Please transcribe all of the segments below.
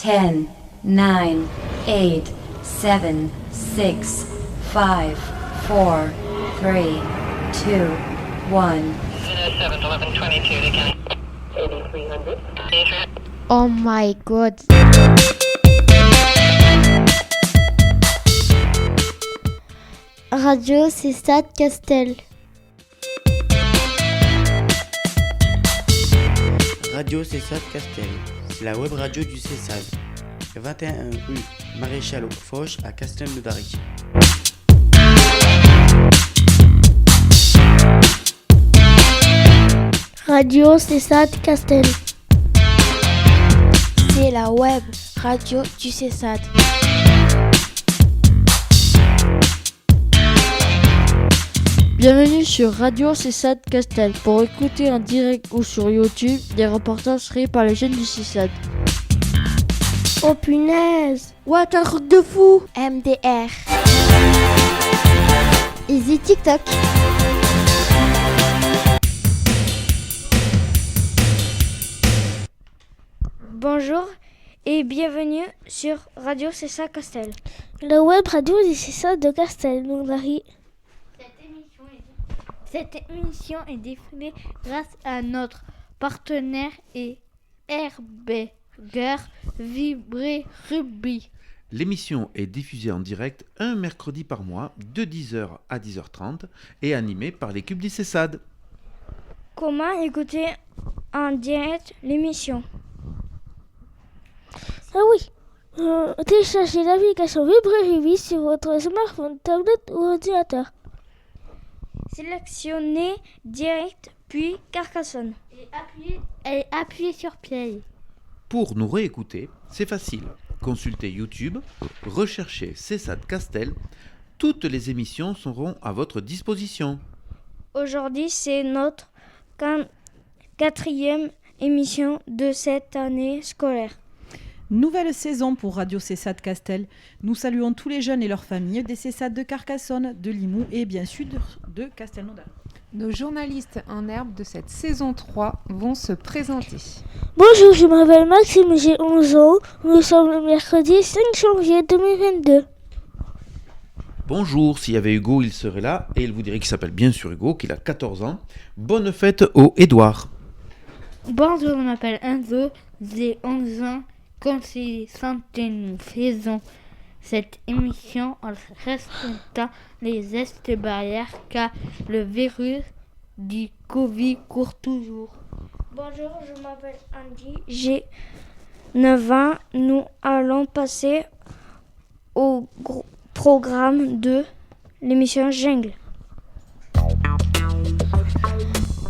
10, 9, 8, 7, 6, 5, 4, 3, 2, 1. 7, 11, 22 to Kenny. 8300. Oh my god. Radio Cessat Castel. Radio Cessat Castel, c'est la web radio du Cessad. 21 rue Maréchal Foch à Castelnaudary. Radio Cessat Castel. C'est la web radio du Cessad. Bienvenue sur Radio Cessat Castel pour écouter en direct ou sur YouTube des reportages créés par les jeunes du Cessad. Oh punaise! What, un truc de fou! MDR. Easy TikTok. Bonjour et bienvenue sur Radio Cessat Castel. La web radio du Cessad de Castelnaudary. Cette émission est diffusée grâce à notre partenaire et Herberger Vibré Rugby. L'émission est diffusée en direct un mercredi par mois de 10h à 10h30 et animée par l'équipe du Cessad. Comment écouter en direct l'émission? Ah oui, téléchargez l'application Vibré Rugby sur votre smartphone, tablette ou ordinateur. Sélectionnez direct puis Carcassonne. Et appuyez sur play. Pour nous réécouter, c'est facile. Consultez YouTube, recherchez Cessat Castel. Toutes les émissions seront à votre disposition. Aujourd'hui, c'est notre quatrième émission de cette année scolaire. Nouvelle saison pour Radio Cessat Castel. Nous saluons tous les jeunes et leurs familles des Cessat de Carcassonne, de Limoux et bien sûr de Castelnaudary. Nos journalistes en herbe de cette saison 3 vont se présenter. Bonjour, je m'appelle Maxime, j'ai 11 ans. Nous sommes le mercredi 5 janvier 2022. Bonjour, s'il y avait Hugo, il serait là et il vous dirait qu'il s'appelle bien sûr Hugo, qu'il a 14 ans. Bonne fête au Édouard. Bonjour, je m'appelle Enzo, j'ai 11 ans. Comme c'est santé, nous faisons cette émission en respectant les gestes barrières car le virus du Covid court toujours. Bonjour, je m'appelle Andy, j'ai 9 ans. Nous allons passer au programme de l'émission Jungle.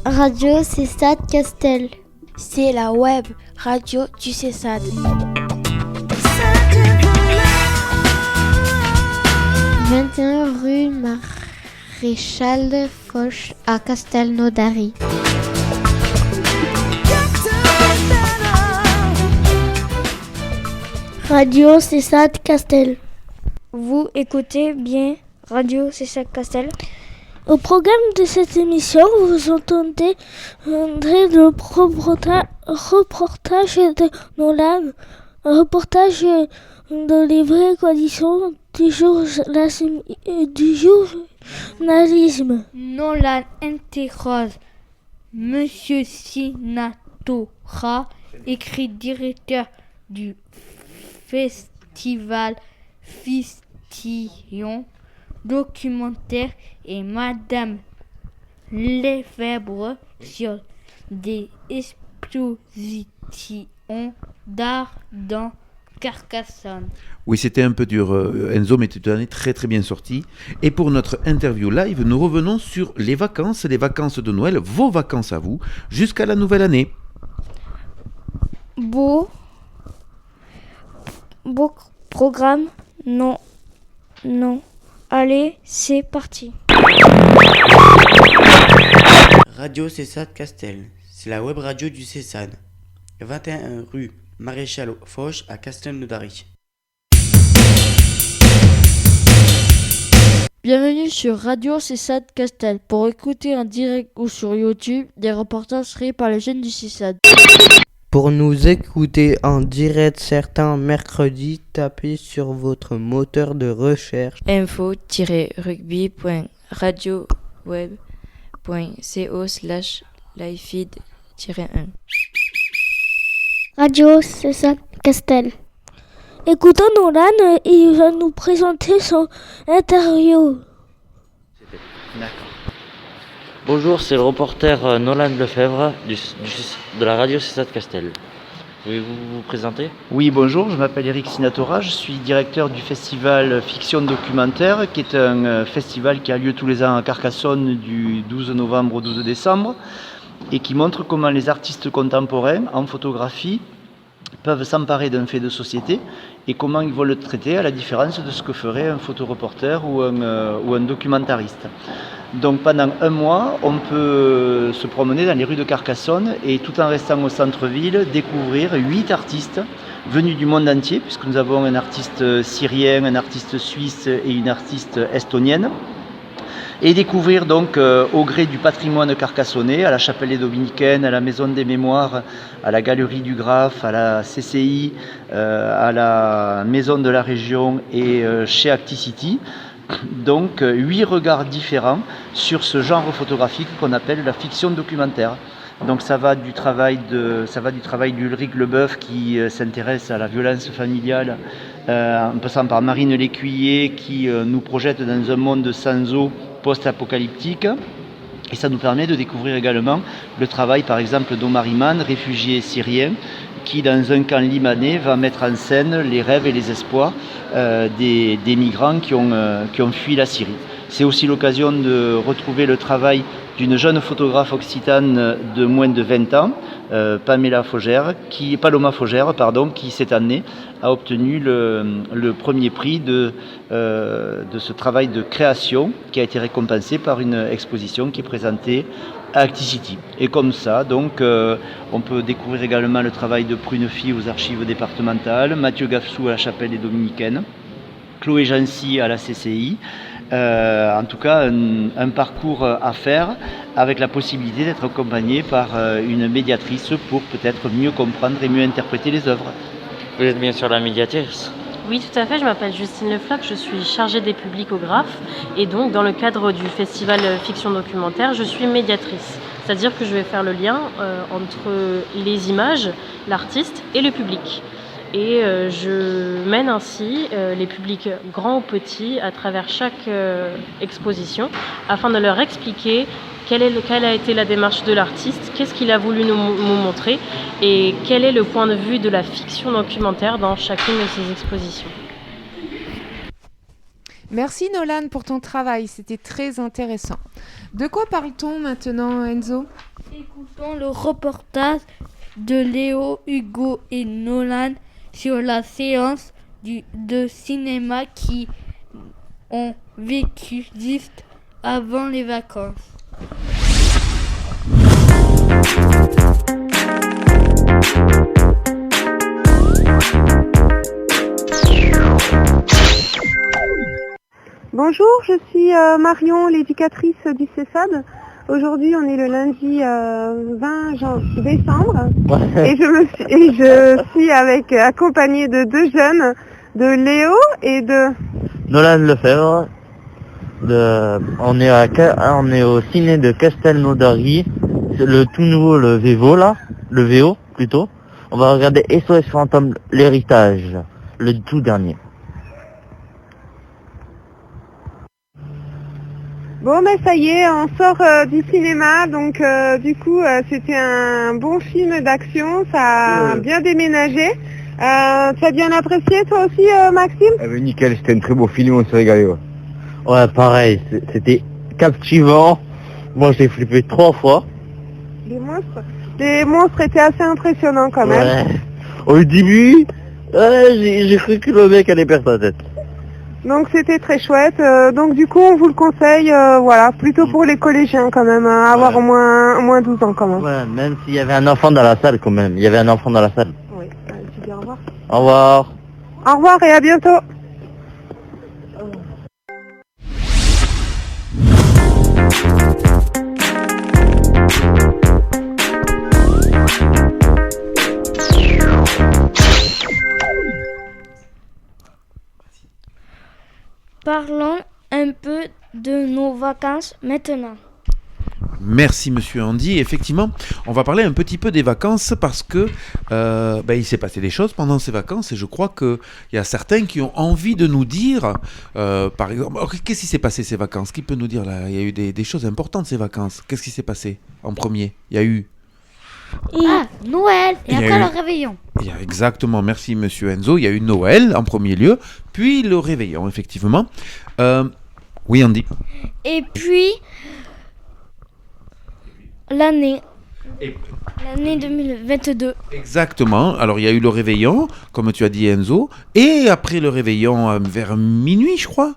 Radio Cessat Castel. C'est la web radio du Cessad. 21 rue Maréchal Foch à Castelnaudary. Radio Cessat Castel. Vous écoutez bien Radio Cessat Castel. Au programme de cette émission, vous entendez le reportage de Nolan, un reportage de les vraies conditions du journalisme. Nolan interroge Monsieur Sinatora, écrit directeur du festival Fistillon documentaire, et Madame Lefebvre sur des expositions d'art dans Carcassonne. Oui, c'était un peu dur, Enzo, mais tu t'en es très très bien sorti. Et pour notre interview live, nous revenons sur les vacances de Noël, vos vacances à vous, jusqu'à la nouvelle année. Beau programme, non. Allez, c'est parti. Radio Cessat Castel, c'est la web radio du Cessad. 21 rue Maréchal Foch à Castelnaudary. Bienvenue sur Radio Cessat Castel pour écouter en direct ou sur YouTube des reportages créés par les jeunes du Cessad. Pour nous écouter en direct certains mercredis, tapez sur votre moteur de recherche info-rugby.radioweb.co/livefeed-1. Radio César Castel. Écoutons Nolan, il va nous présenter son interview. Bonjour, c'est le reporter Nolan Lefebvre de la radio César Castel. Pouvez-vous vous présenter ? Oui, bonjour, je m'appelle Eric Sinatora, je suis directeur du festival Fiction Documentaire, qui est un festival qui a lieu tous les ans à Carcassonne du 12 novembre au 12 décembre et qui montre comment les artistes contemporains en photographie peuvent s'emparer d'un fait de société et comment ils vont le traiter à la différence de ce que ferait un photoreporter ou un documentariste. Donc pendant un mois, on peut se promener dans les rues de Carcassonne et tout en restant au centre-ville, découvrir 8 artistes venus du monde entier, puisque nous avons un artiste syrien, un artiste suisse et une artiste estonienne. Et découvrir donc au gré du patrimoine carcassonnais, à la chapelle des Dominicaines, à la Maison des Mémoires, à la Galerie du Graphe, à la CCI, à la Maison de la Région et chez Acticity. Donc 8 regards différents sur ce genre photographique qu'on appelle la fiction documentaire. Donc ça va du travail d'Ulrich Leboeuf qui s'intéresse à la violence familiale, en passant par Marine Lécuyer qui nous projette dans un monde sans eau post-apocalyptique. Et ça nous permet de découvrir également le travail par exemple d'Omar Iman, réfugié syrien, qui dans un camp libanais va mettre en scène les rêves et les espoirs des migrants qui ont fui la Syrie. C'est aussi l'occasion de retrouver le travail d'une jeune photographe occitane de moins de 20 ans, Paloma Fogère, qui cette année a obtenu le premier prix de ce travail de création qui a été récompensé par une exposition qui est présentée à Acticity. Et comme ça, donc, on peut découvrir également le travail de Prunefille aux archives départementales, Mathieu Gafsou à la chapelle des Dominicaines, Chloé Jancy à la CCI. En tout cas, un parcours à faire avec la possibilité d'être accompagné par une médiatrice pour peut-être mieux comprendre et mieux interpréter les œuvres. Vous êtes bien sûr la médiatrice ? Oui, tout à fait. Je m'appelle Justine Leflac, je suis chargée des publicographes et donc dans le cadre du festival Fiction Documentaire, je suis médiatrice. C'est-à-dire que je vais faire le lien entre les images, l'artiste et le public. Et je mène ainsi les publics grands ou petits à travers chaque exposition afin de leur expliquer quelle a été la démarche de l'artiste, qu'est-ce qu'il a voulu nous montrer et quel est le point de vue de la fiction documentaire dans chacune de ces expositions. Merci Nolan pour ton travail, c'était très intéressant. De quoi parle-t-on maintenant, Enzo ? Écoutons le reportage de Léo, Hugo et Nolan sur la séance de cinéma qui ont vécu juste avant les vacances. Bonjour, je suis Marion, l'éducatrice du CESAD. Aujourd'hui, on est le lundi 20 décembre et je suis accompagnée de 2 jeunes, de Léo et de Nolan Lefebvre. On est au ciné de Castelnaudary, le tout nouveau, le VO plutôt. On va regarder SOS Fantôme, l'héritage, le tout dernier. Bon, ben ça y est, on sort du cinéma, donc du coup c'était un bon film d'action, ça a bien déménagé. Tu as bien apprécié toi aussi Maxime ? Eh ben nickel, c'était un très beau film, on s'est régalé. Ouais, pareil, c'était captivant. Moi j'ai flippé 3 fois. Les monstres étaient assez impressionnants quand même. Ouais. Au début, j'ai cru que le mec allait perdre sa tête. Donc c'était très chouette, donc du coup on vous le conseille, plutôt pour les collégiens quand même, avoir au moins 12 ans quand même. Ouais, même s'il y avait un enfant dans la salle quand même, il y avait un enfant dans la salle. Oui, tu dis au revoir. Au revoir. Au revoir et à bientôt. parlons un peu de nos vacances maintenant. Merci Monsieur Andy. Effectivement, on va parler un petit peu des vacances parce que il s'est passé des choses pendant ces vacances et je crois qu'il y a certains qui ont envie de nous dire, par exemple, qu'est-ce qui s'est passé ces vacances? Qui peut nous dire là? Il y a eu des choses importantes ces vacances. Qu'est-ce qui s'est passé en premier? Il y a eu... Noël et Il y a après eu- le réveillon. Exactement, merci Monsieur Enzo. Il y a eu Noël en premier lieu, puis le réveillon, effectivement. Oui Andy. Et puis l'année 2022. Exactement. Alors, il y a eu le réveillon, comme tu as dit, Enzo. Et après le réveillon, vers minuit, je crois,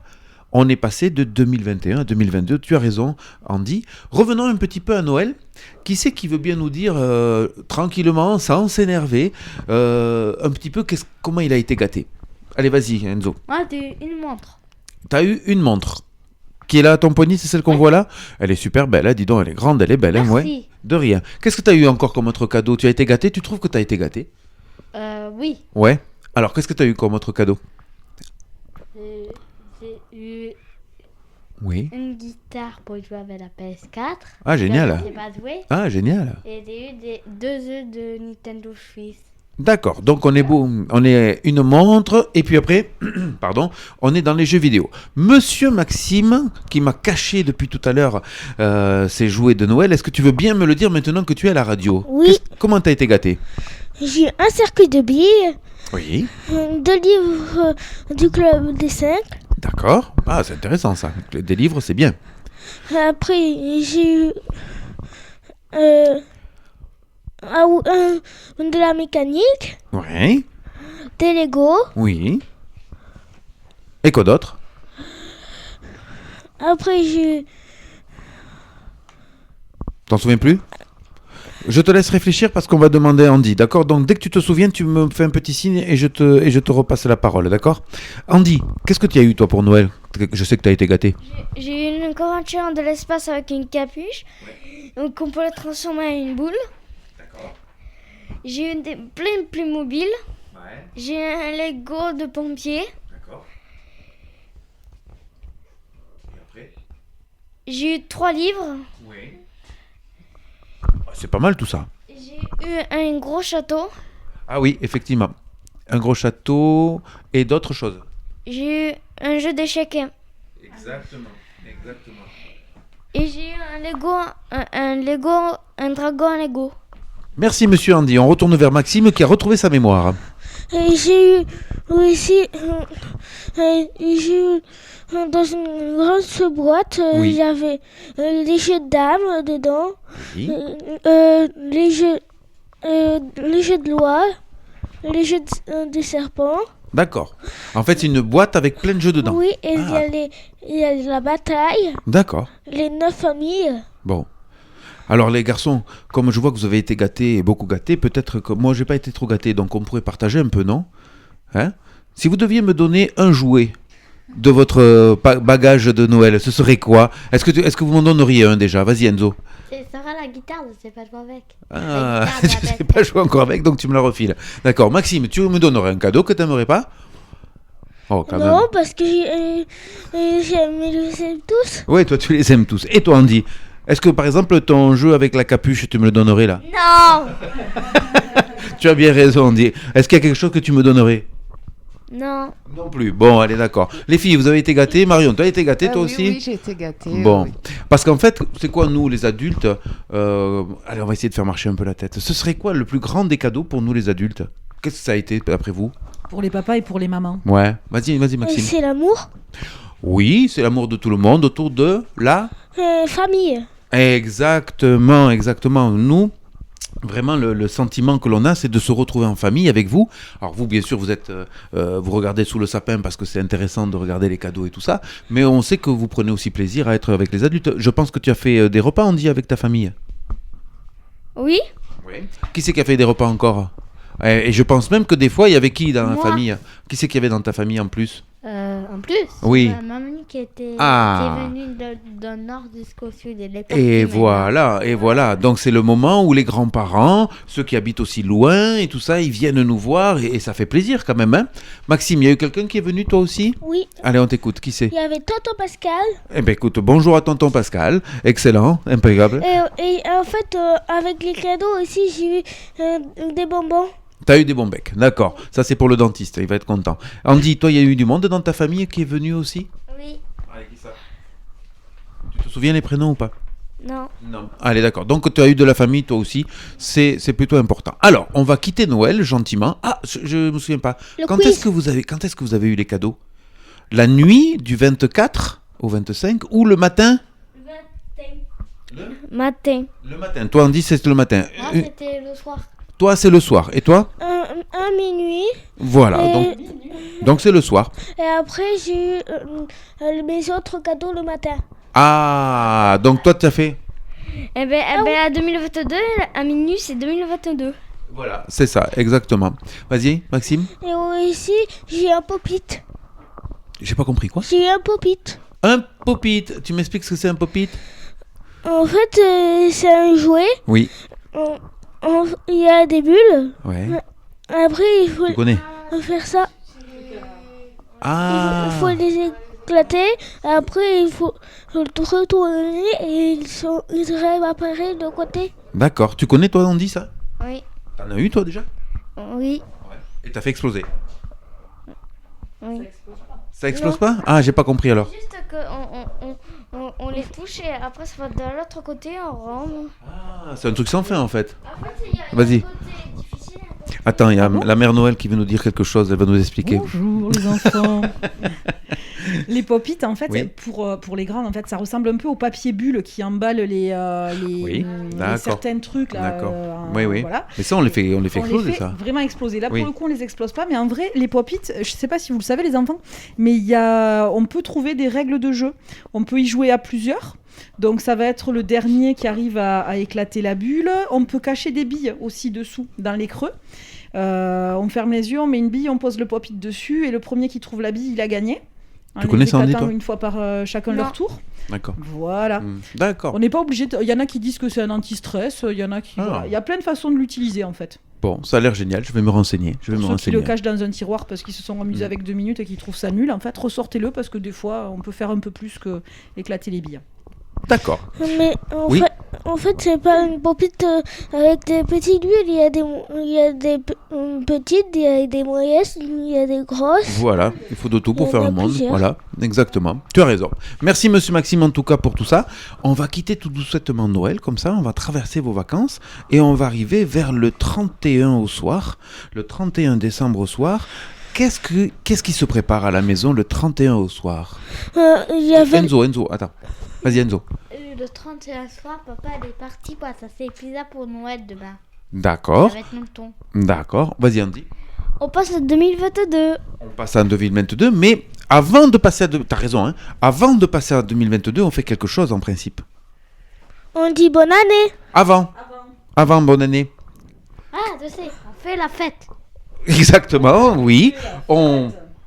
on est passé de 2021 à 2022. Tu as raison, Andy. Revenons un petit peu à Noël. Qui c'est qui veut bien nous dire, tranquillement, sans s'énerver, un petit peu comment il a été gâté? Allez, vas-y, Enzo. Ah, une montre. Tu as eu une montre qui est là à ton poignet, c'est celle qu'on voit là? Elle est super belle, hein, dis donc, elle est grande, elle est belle. Hein, ouais. Merci. De rien. Qu'est-ce que tu as eu encore comme autre cadeau? Tu as été gâté? Tu trouves que tu as été gâté? Oui. Ouais. Alors, qu'est-ce que tu as eu comme autre cadeau? J'ai eu Oui. une guitare pour jouer avec la PS4. Ah, génial. Je sais pas jouer. Ah, génial. Et j'ai eu 2 œufs de Nintendo Switch. D'accord. Donc, on est une montre, et puis après, pardon, on est dans les jeux vidéo. Monsieur Maxime, qui m'a caché depuis tout à l'heure ses jouets de Noël, est-ce que tu veux bien me le dire maintenant que tu es à la radio? Oui. Comment t'as été gâté? J'ai eu un circuit de billes, Oui. 2 livres du club des 5. D'accord. Ah, c'est intéressant ça. Des livres, c'est bien. Après, j'ai eu de la mécanique, Oui. des Lego. Oui. Et quoi d'autre? Après, j'ai eu... T'en souviens plus? Je te laisse réfléchir parce qu'on va demander à Andy, d'accord? Donc dès que tu te souviens, tu me fais un petit signe et je te repasse la parole, d'accord? Andy, qu'est-ce que tu as eu toi pour Noël? Je sais que tu as été gâté. J'ai eu une voiture de l'espace avec une capuche, donc on peut la transformer en une boule. J'ai eu plein de Playmobil. J'ai eu un Lego de pompier. J'ai eu 3 livres. C'est pas mal tout ça. J'ai eu un gros château. Ah oui, effectivement. Un gros château et d'autres choses. J'ai eu un jeu d'échecs. Exactement. Et j'ai eu un dragon en Lego. Merci monsieur Andy. On retourne vers Maxime qui a retrouvé sa mémoire. Et j'ai eu aussi... j'ai eu dans une grande boîte, Oui. il y avait les jeux de dames dedans, Oui. les jeux de loi, les jeux des serpents. D'accord. En fait, c'est une boîte avec plein de jeux dedans. Oui, et Ah. il y a la bataille, D'accord. les 9 familles. Bon. Alors les garçons, comme je vois que vous avez été gâtés, et beaucoup gâtés, peut-être que moi j'ai pas été trop gâté, donc on pourrait partager un peu, non? Hein? Si vous deviez me donner un jouet de votre bagage de Noël, ce serait quoi? Est-ce que vous m'en donneriez un déjà? Vas-y Enzo. C'est Sarah la guitare, je sais pas jouer avec. Ah, tu sais pas jouer encore avec, donc tu me la refiles. D'accord. Maxime, tu me donnerais un cadeau que tu n'aimerais pas? Oh, quand Non, même. parce que j'aime les aime tous. Oui, toi tu les aimes tous. Et toi Andy, est-ce que par exemple ton jeu avec la capuche, tu me le donnerais là? Non. Tu as bien raison Andy. Est-ce qu'il y a quelque chose que tu me donnerais? Non. Non plus. Bon, allez, d'accord. Les filles, vous avez été gâtées. Marion, tu as été gâtée toi oui, aussi? Oui, j'ai été gâtée. Bon, oui. parce qu'en fait, c'est quoi nous les adultes allez, on va essayer de faire marcher un peu la tête. Ce serait quoi le plus grand des cadeaux pour nous les adultes? Qu'est-ce que ça a été d'après vous? Pour les papas et pour les mamans. Ouais, vas-y Maxime. C'est l'amour, Oui, c'est l'amour de tout le monde autour de la... famille. Exactement. Nous, vraiment, le sentiment que l'on a, c'est de se retrouver en famille avec vous. Alors vous, bien sûr, vous regardez sous le sapin parce que c'est intéressant de regarder les cadeaux et tout ça, mais on sait que vous prenez aussi plaisir à être avec les adultes. Je pense que tu as fait des repas, Andy, avec ta famille. Oui. Qui c'est qui a fait des repas encore? Et je pense même que des fois, il y avait qui dans la Moi. famille? Qui c'est qu'il y avait dans ta famille en plus? En plus, Oui. ma mamie qui est venue d'un nord jusqu'au sud. Elle est partie Et maintenant. voilà. Donc c'est le moment où les grands-parents, ceux qui habitent aussi loin et tout ça, ils viennent nous voir et ça fait plaisir quand même. Hein. Maxime, il y a eu quelqu'un qui est venu toi aussi? Oui. Allez, on t'écoute. Qui c'est? Il y avait Tonton Pascal. Eh bien écoute, bonjour à tonton Pascal. Excellent, impeccable. Et en fait, avec les cadeaux aussi, j'ai eu des bonbons. T'as eu des bons becs, d'accord. Ça c'est pour le dentiste, il va être content. Andy, toi, il y a eu du monde dans ta famille qui est venu aussi? Oui. Allez, qui ça? Tu te souviens les prénoms ou pas? Non. Non. Allez, d'accord. Donc, tu as eu de la famille, toi aussi. C'est plutôt important. Alors, on va quitter Noël gentiment. Ah, je me souviens pas. Quand est-ce que vous avez eu les cadeaux? La nuit du 24 au 25 ou le matin? Matin. Le matin. Toi, Andy, c'est le matin. Moi, c'était le soir. Toi, c'est le soir. Et toi? Un minuit. Voilà. Donc c'est le soir. Et après, j'ai eu mes autres cadeaux le matin. Ah, donc toi, tu as fait? Eh ben, à 2022, à minuit, c'est 2022. Voilà, c'est ça, exactement. Vas-y, Maxime. Et aussi, j'ai un pop-it. J'ai pas compris quoi? J'ai un pop-it. Un pop-it. Tu m'expliques ce que c'est un pop-it? En fait, c'est un jouet. Oui. Il y a des bulles. Ouais. Après, il faut Tu connais? faire ça. Ah. Il faut les éclater. Après, il faut retourner et ils réapparaissent de côté. D'accord. Tu connais toi, Andy, ça? Oui. T'en as eu toi déjà? Oui. Et t'as fait exploser? Oui. Ça explose pas? Ah, j'ai pas compris alors. Juste qu'on les touche et après ça va de l'autre côté, on rentre. Ah, c'est un truc sans fin en fait. Vas-y. Attends, il y a la mère Noël qui veut nous dire quelque chose, elle va nous expliquer. Bonjour les enfants. Les pop-it, en fait, Oui. pour les grands, en fait, ça ressemble un peu au papier bulle qui emballe les certains trucs là. D'accord. Oui. Voilà. Mais ça, on les fait On exploser les fait ça. vraiment exploser. Là, Oui. pour le coup, on les explose pas. Mais en vrai, les pop-it, je sais pas si vous le savez, les enfants, mais on peut trouver des règles de jeu. On peut y jouer à plusieurs. Donc ça va être le dernier qui arrive à éclater la bulle. On peut cacher des billes aussi dessous, dans les creux. On ferme les yeux, on met une bille, on pose le pop-it dessus et le premier qui trouve la bille, il a gagné. Tu connais ça, Andy, éclatant toi? une fois par chacun leur tour. D'accord. Voilà. D'accord. On n'est pas obligé. Il y en a qui disent que c'est un anti-stress. Il y en a qui. Voilà. Il y a plein de façons de l'utiliser en fait. Bon, ça a l'air génial, je vais me renseigner. Pour ceux qui le cachent dans un tiroir parce qu'ils se sont amusés avec 2 minutes et qu'ils trouvent ça nul, en fait, ressortez-le parce que des fois, on peut faire un peu plus que éclater les billes. D'accord. Mais en fait, c'est pas une pop-it avec des petites bulles. Il y a des petites, il y a des moyennes, il y a des grosses. Voilà, il faut de tout pour Il y faire en a un monde. plusieurs. Voilà, exactement. Tu as raison. Merci, monsieur Maxime, en tout cas, pour tout ça. On va quitter tout doucement Noël, comme ça, on va traverser vos vacances et on va arriver vers le 31 au soir, le 31 décembre au soir. Qu'est-ce qui se prépare à la maison le 31 au soir? Enzo, attends. Vas-y, Enzo. Le 31 soir, papa elle est parti pour ça pizza pour Noël demain. D'accord. Ça va être longtemps. D'accord. Vas-y, Andy. On passe à 2022. On passe à 2022, mais avant de passer à... T'as raison, hein. Avant de passer à 2022, on fait quelque chose en principe. On dit bonne année. Avant, bonne année. Ah, je sais, on fait la fête. Exactement, oui.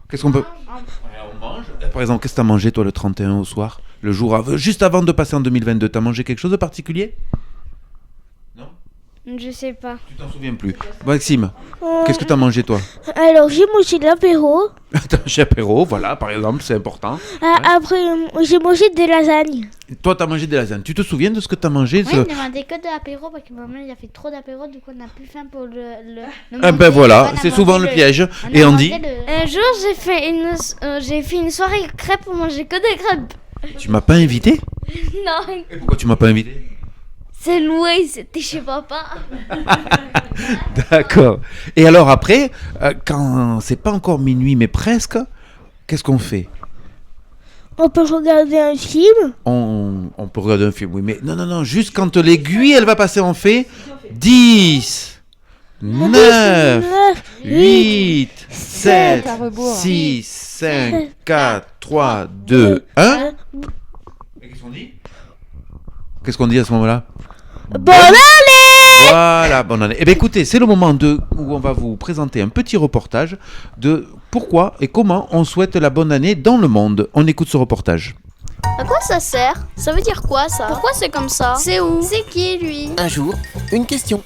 Qu'est-ce qu'on peut... On mange. Par exemple, qu'est-ce que t'as mangé, toi, le 31 au soir? Le jour juste avant de passer en 2022, t'as mangé quelque chose de particulier? Je sais pas. Tu t'en souviens plus. Maxime, qu'est-ce que t'as mangé, toi? Alors, j'ai mangé de l'apéro. T'as mangé apéro, voilà, par exemple, c'est important. Après, j'ai mangé des lasagnes. Toi, t'as mangé des lasagnes. Tu te souviens de ce que t'as mangé? Oui, on a demandé que de l'apéro parce que maman il a fait trop d'apéro, du coup on n'a plus faim pour le Ah ben voilà, c'est souvent le piège. Et Andy? Un jour, j'ai fait une soirée crêpes pour manger que des crêpes. Tu m'as pas invité? Non. Et pourquoi tu m'as pas invité? C'est loué, c'était chez papa. D'accord. Et alors après, quand c'est pas encore minuit mais presque, qu'est-ce qu'on fait? On peut regarder un film. On peut regarder un film, oui, mais non, juste quand l'aiguille elle va passer, on fait 10, 9, 8, 7, 6, 5, 4, 3, 2, 1. Et qu'est-ce qu'on dit? Qu'est-ce qu'on dit à ce moment-là? Bonne année! Voilà, bonne année. Eh bien écoutez, c'est le moment où on va vous présenter un petit reportage de pourquoi et comment on souhaite la bonne année dans le monde. On écoute ce reportage. À quoi ça sert? Ça veut dire quoi ça? Pourquoi c'est comme ça? C'est où? C'est qui lui? Un jour, une question.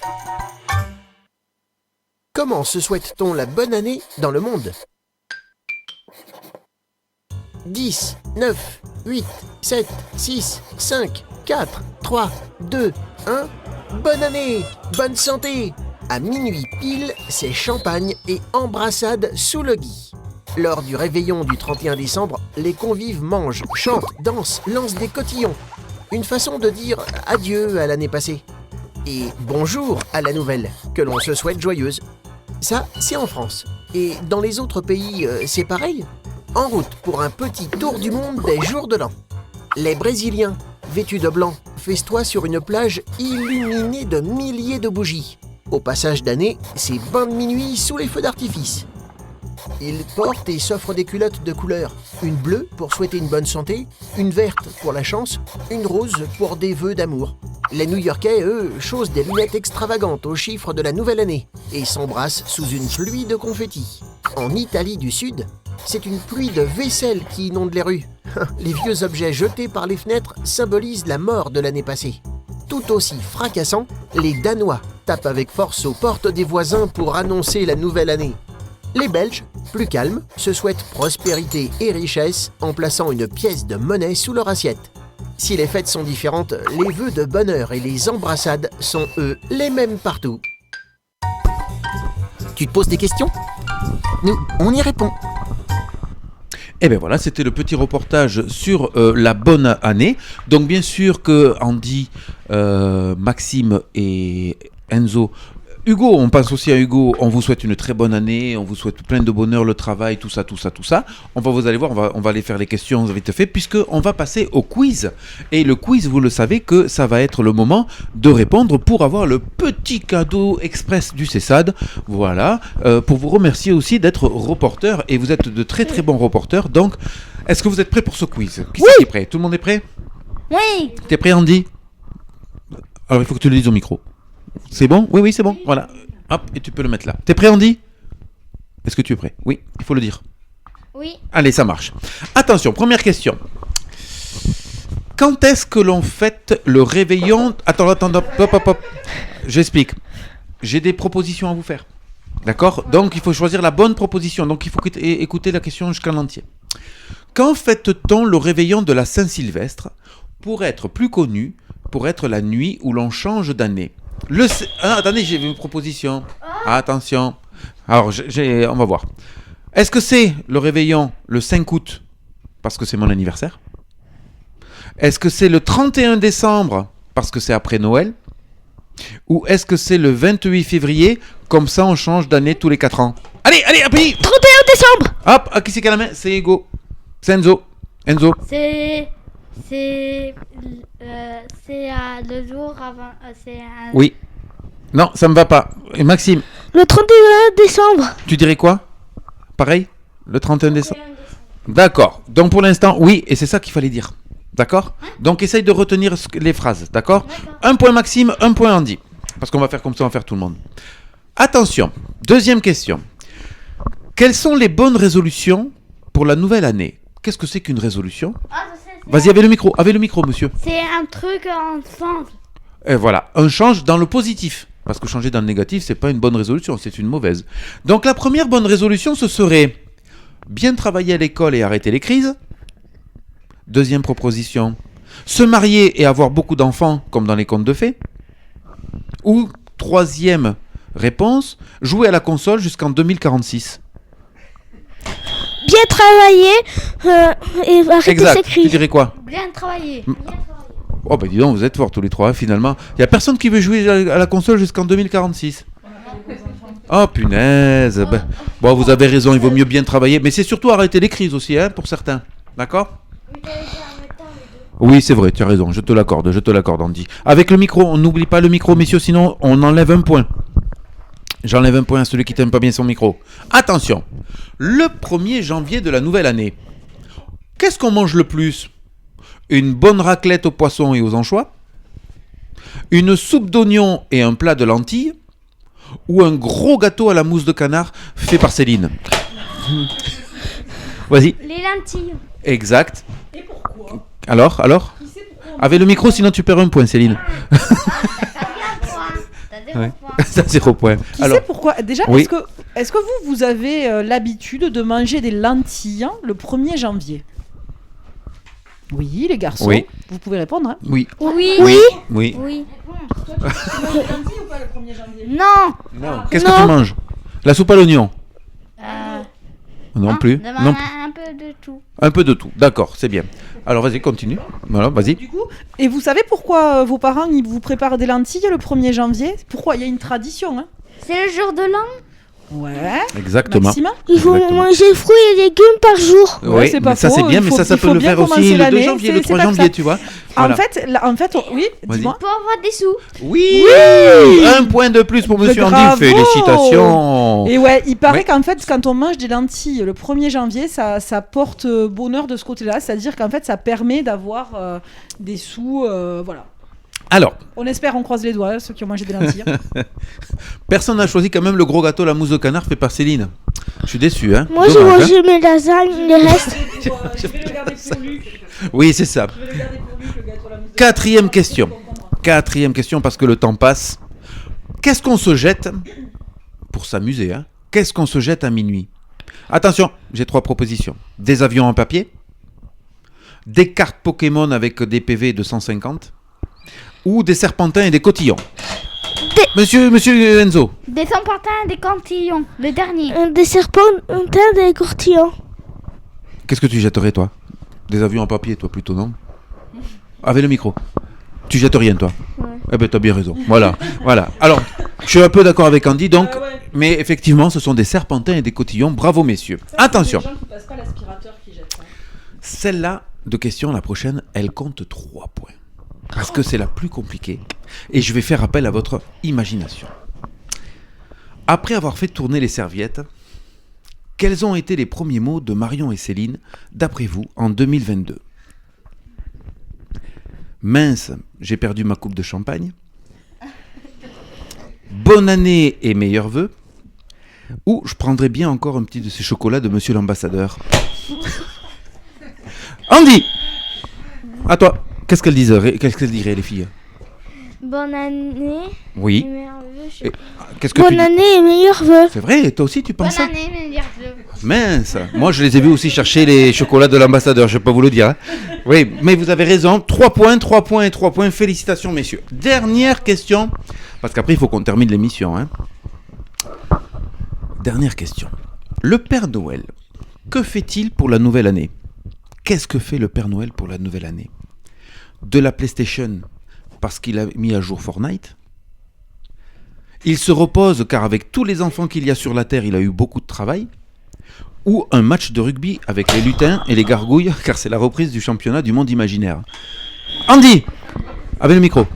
Comment se souhaite-t-on la bonne année dans le monde? 10, 9, 8, 7, 6, 5, 4, 3, 2, 1. Bonne année! Bonne santé! À minuit pile, c'est champagne et embrassade sous le gui. Lors du réveillon du 31 décembre, les convives mangent, chantent, dansent, lancent des cotillons. Une façon de dire adieu à l'année passée. Et bonjour à la nouvelle, que l'on se souhaite joyeuse. Ça, c'est en France. Et dans les autres pays, c'est pareil. En route pour un petit tour du monde des jours de l'an. Les Brésiliens, vêtus de blanc, festoient sur une plage illuminée de milliers de bougies. Au passage d'année, c'est bain de minuit sous les feux d'artifice. Ils portent et s'offrent des culottes de couleur. Une bleue pour souhaiter une bonne santé, une verte pour la chance, une rose pour des vœux d'amour. Les New-Yorkais, eux, chaussent des lunettes extravagantes aux chiffres de la nouvelle année et s'embrassent sous une pluie de confettis. En Italie du Sud, c'est une pluie de vaisselle qui inonde les rues. Les vieux objets jetés par les fenêtres symbolisent la mort de l'année passée. Tout aussi fracassant, les Danois tapent avec force aux portes des voisins pour annoncer la nouvelle année. Les Belges, plus calmes, se souhaitent prospérité et richesse en plaçant une pièce de monnaie sous leur assiette. Si les fêtes sont différentes, les vœux de bonheur et les embrassades sont, eux, les mêmes partout. Tu te poses des questions? Nous, on y répond. Et bien voilà, c'était le petit reportage sur la bonne année. Donc bien sûr que Andy, Maxime et Enzo... Hugo, on pense aussi à Hugo, on vous souhaite une très bonne année, on vous souhaite plein de bonheur, le travail, tout ça. Vous allez voir, on va aller faire les questions vite fait, puisqu'on va passer au quiz. Et le quiz, vous le savez que ça va être le moment de répondre pour avoir le petit cadeau express du CESAD. Voilà, pour vous remercier aussi d'être reporter, et vous êtes de très très bons reporters. Donc, est-ce que vous êtes prêts pour ce quiz? Qui est prêt? Tout le monde est prêt? Oui. T'es prêt, Andy? Alors, il faut que tu le dises au micro. C'est bon? Oui, c'est bon. Voilà. Hop, et tu peux le mettre là. T'es prêt, Andy? Est-ce que tu es prêt? Oui, il faut le dire. Oui. Allez, ça marche. Attention, première question. Quand est-ce que l'on fête le réveillon? Attends, hop. J'explique. J'ai des propositions à vous faire. D'accord? Donc, il faut choisir la bonne proposition. Donc, il faut écouter la question jusqu'en entier. Quand fête-t-on le réveillon de la Saint-Sylvestre pour être plus connu, pour être la nuit où l'on change d'année? Attendez, j'ai une proposition. Attention. Alors, on va voir. Est-ce que c'est le réveillon le 5 août, parce que c'est mon anniversaire? Est-ce que c'est le 31 décembre, parce que c'est après Noël? Ou est-ce que c'est le 28 février, comme ça on change d'année tous les 4 ans? Allez, appuyez! 31 décembre! Hop, qui c'est qui a la main? C'est Hugo. C'est Enzo. C'est le jour avant. Oui. Non, ça me va pas. Et Maxime? Le 31 décembre. Tu dirais quoi? Pareil? Le 31 décembre. D'accord. Donc pour l'instant, oui, et c'est ça qu'il fallait dire. D'accord? Donc essaye de retenir les phrases. D'accord? Un point Maxime, un point Andy. Parce qu'on va faire comme ça, on va faire tout le monde. Attention. Deuxième question. Quelles sont les bonnes résolutions pour la nouvelle année? Qu'est-ce que c'est qu'une résolution? Vas-y, avec le micro, monsieur. C'est un truc en change. Et voilà, on change dans le positif. Parce que changer dans le négatif, c'est pas une bonne résolution, c'est une mauvaise. Donc la première bonne résolution, ce serait bien travailler à l'école et arrêter les crises. Deuxième proposition, se marier et avoir beaucoup d'enfants, comme dans les contes de fées. Ou troisième réponse, jouer à la console jusqu'en 2046. Bien travailler et arrêter ses crises. Tu dirais quoi? Bien travailler. Oh bah dis donc, vous êtes forts tous les trois, finalement. Il n'y a personne qui veut jouer à la console jusqu'en 2046. Oh punaise. Bon, vous avez raison, il vaut mieux bien travailler. Mais c'est surtout arrêter les crises aussi, hein, pour certains. D'accord? Oui, c'est vrai, tu as raison, je te l'accorde, Andy. Avec le micro, on n'oublie pas le micro, messieurs, sinon on enlève un point. J'enlève un point à celui qui t'aime pas bien son micro. Attention, le 1er janvier de la nouvelle année. Qu'est-ce qu'on mange le plus? Une bonne raclette aux poissons et aux anchois? Une soupe d'oignon et un plat de lentilles ou un gros gâteau à la mousse de canard fait par Céline? Vas-y. Les lentilles. Exact. Et pourquoi? Alors Avec le micro, sinon tu perds un point, Céline. Ouais. T'as 0 point. Qui sait pourquoi? Déjà, oui. est-ce que vous avez l'habitude de manger des lentilles le 1er janvier? Oui, les garçons. Oui. Vous pouvez répondre. Hein. Oui. Oui. Oui. Oui. Oui. Toi, tu manges des lentilles ou pas le 1er janvier? Non. Qu'est-ce que tu manges? La soupe à l'oignon? Non plus. Non. Un peu de tout. Un peu de tout. D'accord, c'est bien. Alors vas-y, continue. Voilà, vas-y. Du coup, et vous savez pourquoi vos parents ils vous préparent des lentilles le 1er janvier? Pourquoi? Il y a une tradition. Hein. C'est le jour de l'an. Ouais. Exactement. Maxime? Il faut manger fruits et légumes par jour. Oui, c'est pas ça faux. c'est bien, mais ça peut le faire aussi le 2 janvier, le 3 janvier, tu vois. Voilà. En fait, oui, dis-moi. Pour avoir des sous. Oui, un point de plus pour Monsieur Andy, félicitations. Et ouais, il paraît qu'en fait, quand on mange des lentilles le 1er janvier, ça porte bonheur de ce côté-là, c'est-à-dire qu'en fait, ça permet d'avoir des sous, voilà. Alors, on espère, on croise les doigts, ceux qui ont mangé des lentilles. Personne n'a choisi quand même le gros gâteau à la mousse de canard fait par Céline. Je suis déçu, hein. Moi, j'ai mangé mes lasagnes, les restes. Je vais le garder pour Luc. Oui, c'est ça. Je vais le garder pour Luc, le gâteau à la mousse de Quatrième question, parce que le temps passe. Qu'est-ce qu'on se jette pour s'amuser, hein? Qu'est-ce qu'on se jette à minuit? Attention, j'ai 3 propositions. Des avions en papier, des cartes Pokémon avec des PV de 150 ou des serpentins et des cotillons. Monsieur Enzo. Des serpentins et des cantillons. Le dernier. Des serpentins et des cotillons. Qu'est-ce que tu jetterais, toi? Des avions en papier, toi, plutôt, non? Avec le micro. Tu jettes rien, toi? Ouais. Eh ben, t'as bien raison. Voilà. Alors, je suis un peu d'accord avec Andy, donc, mais effectivement, ce sont des serpentins et des cotillons. Bravo, messieurs. Attention. Les gens qui passent pas l'aspirateur qui jettent ça. Celle-là, de question, la prochaine, elle compte 3 points. Parce que c'est la plus compliquée. Et je vais faire appel à votre imagination. Après avoir fait tourner les serviettes, quels ont été les premiers mots de Marion et Céline, d'après vous, en 2022? Mince, j'ai perdu ma coupe de champagne. Bonne année et meilleurs vœux. Ou je prendrais bien encore un petit de ces chocolats de Monsieur l'ambassadeur. Andy, à toi. Qu'est-ce qu'elles diraient les filles? Bonne année. Oui. Et meilleurs vœux. Qu'est-ce que Bonne année et meilleurs vœux. C'est vrai, toi aussi tu penses ça? Bonne année, meilleurs vœux. Mince, moi je les ai vus aussi chercher les chocolats de l'ambassadeur, je vais pas vous le dire. Hein. Oui, mais vous avez raison, 3 points, 3 points et 3 points, félicitations messieurs. Dernière question, parce qu'après il faut qu'on termine l'émission. Hein. Dernière question. Le Père Noël, que fait-il pour la nouvelle année? Qu'est-ce que fait le Père Noël pour la nouvelle année? De la PlayStation parce qu'il a mis à jour Fortnite. Il se repose car avec tous les enfants qu'il y a sur la Terre, il a eu beaucoup de travail. Ou un match de rugby avec les lutins et les gargouilles car c'est la reprise du championnat du monde imaginaire. Andy, avec le micro.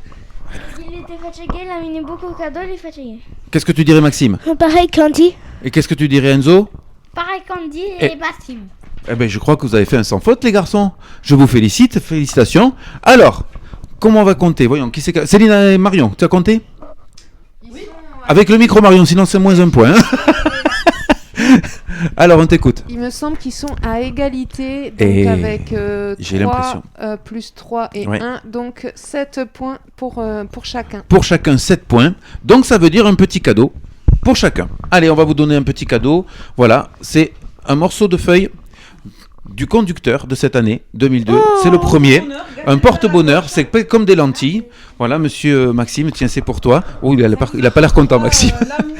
Il était fatigué, il a mis beaucoup de cadeaux, il est fatigué. Qu'est-ce que tu dirais Maxime? Pareil qu'Andy. Et qu'est-ce que tu dirais Enzo? Pareil qu'Andy et Maxime. Eh ben, je crois que vous avez fait un sans faute, les garçons. Je vous félicite, félicitations. Alors, comment on va compter? Voyons, qui c'est? Céline et Marion, tu as compté? Oui. Avec le micro, Marion, sinon c'est moins un point. Alors, on t'écoute. Il me semble qu'ils sont à égalité, donc et avec j'ai 3 l'impression. Plus 3 et 1, donc 7 points pour chacun. Pour chacun, 7 points. Donc, ça veut dire un petit cadeau pour chacun. Allez, on va vous donner un petit cadeau. Voilà, c'est un morceau de feuille du conducteur de cette année 2002, c'est le premier, un porte-bonheur, c'est comme des lentilles. Voilà, monsieur Maxime, tiens, c'est pour toi. Oh, il a pas l'air content, Maxime. L'amour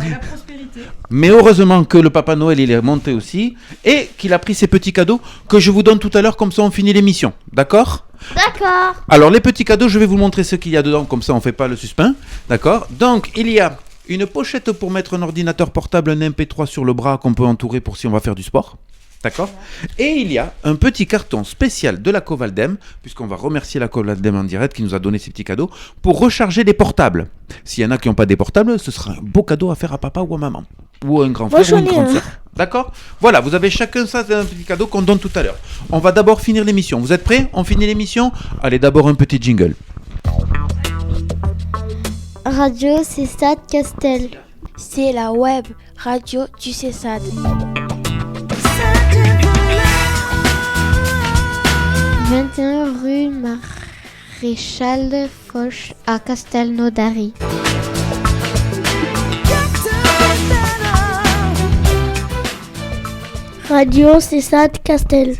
et la prospérité. Mais heureusement que le Papa Noël, il est remonté aussi, et qu'il a pris ces petits cadeaux que je vous donne tout à l'heure, comme ça on finit l'émission. D'accord? D'accord. Alors, les petits cadeaux, je vais vous montrer ce qu'il y a dedans, comme ça on fait pas le suspens. D'accord? Donc, il y a une pochette pour mettre un ordinateur portable, un MP3 sur le bras qu'on peut entourer pour si on va faire du sport. D'accord? Et il y a un petit carton spécial de la Covaldem, puisqu'on va remercier la Covaldem en direct qui nous a donné ces petits cadeaux, pour recharger des portables. S'il y en a qui n'ont pas des portables, ce sera un beau cadeau à faire à papa ou à maman. Ou à un grand frère ou une grande sœur. D'accord? Voilà, vous avez chacun ça, c'est un petit cadeau qu'on donne tout à l'heure. On va d'abord finir l'émission. Vous êtes prêts? On finit l'émission? Allez, d'abord un petit jingle. Radio CESAD Castel. C'est la web radio du CESAD. 21 rue Maréchal Foch à Castelnaudary. Radio CESAD Castel.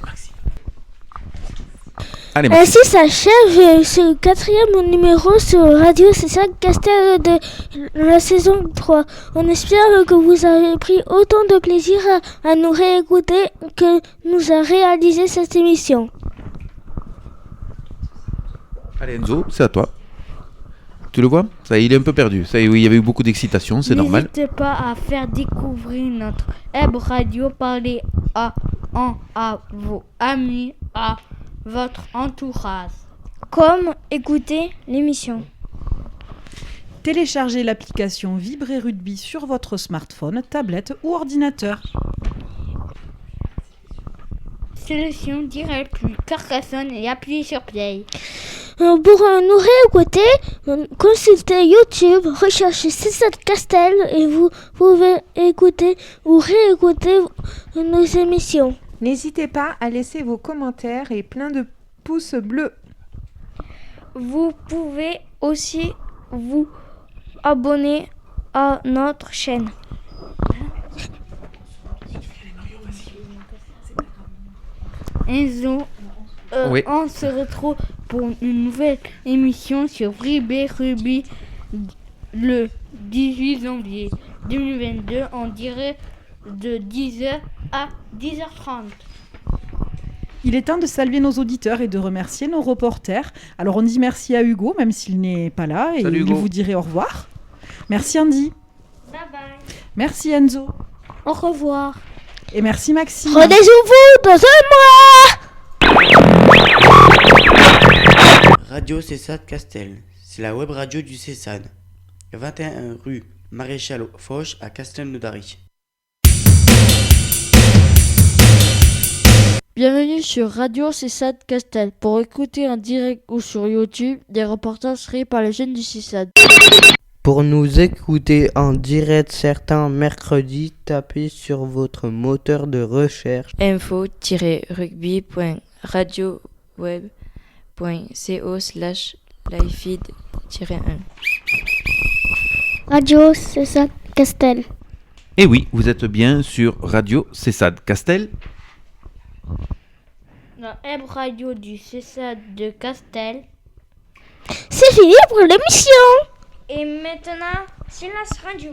Allez, ainsi s'achève ce 4e numéro sur Radio CESAD Castel de la saison 3. On espère que vous avez pris autant de plaisir à nous réécouter que nous a réalisé cette émission. Allez Enzo, c'est à toi. Tu le vois? Ça, il est un peu perdu. Ça, oui, il y avait eu beaucoup d'excitation, c'est normal. N'hésitez pas à faire découvrir notre web radio, parler à vos amis, à votre entourage. Comme écouter l'émission. Téléchargez l'application Vibrer Rugby sur votre smartphone, tablette ou ordinateur. Sélection direct plus Carcassonne et appuyez sur play. Pour nous réécouter, consultez YouTube, recherchez CESAD Castel et vous pouvez écouter ou réécouter nos émissions. N'hésitez pas à laisser vos commentaires et plein de pouces bleus. Vous pouvez aussi vous abonner à notre chaîne. Enzo, oui. On se retrouve pour une nouvelle émission sur Vibrer Rugby le 18 janvier 2022 en direct de 10h à 10h30. Il est temps de saluer nos auditeurs et de remercier nos reporters. Alors on dit merci à Hugo, même s'il n'est pas là, et salut, il Hugo. vous dirait au revoir. Merci Andy. Bye bye. Merci Enzo. Au revoir. Et merci Maxime. Rendez-vous dans un mois. Radio CESAD Castel, c'est la web radio du CESAD. 21 rue Maréchal Foch à Castelnaudary. Bienvenue sur Radio CESAD Castel. Pour écouter en direct ou sur YouTube, des reportages créés par les jeunes du CESAD. Pour nous écouter en direct certains mercredis, tapez sur votre moteur de recherche info-rugby.radioweb.co/livefeed-1. Radio CESAD Castel. Et oui, vous êtes bien sur Radio CESAD Castel. La web radio du CESAD de Castel. C'est fini pour l'émission. Et maintenant, silence radio.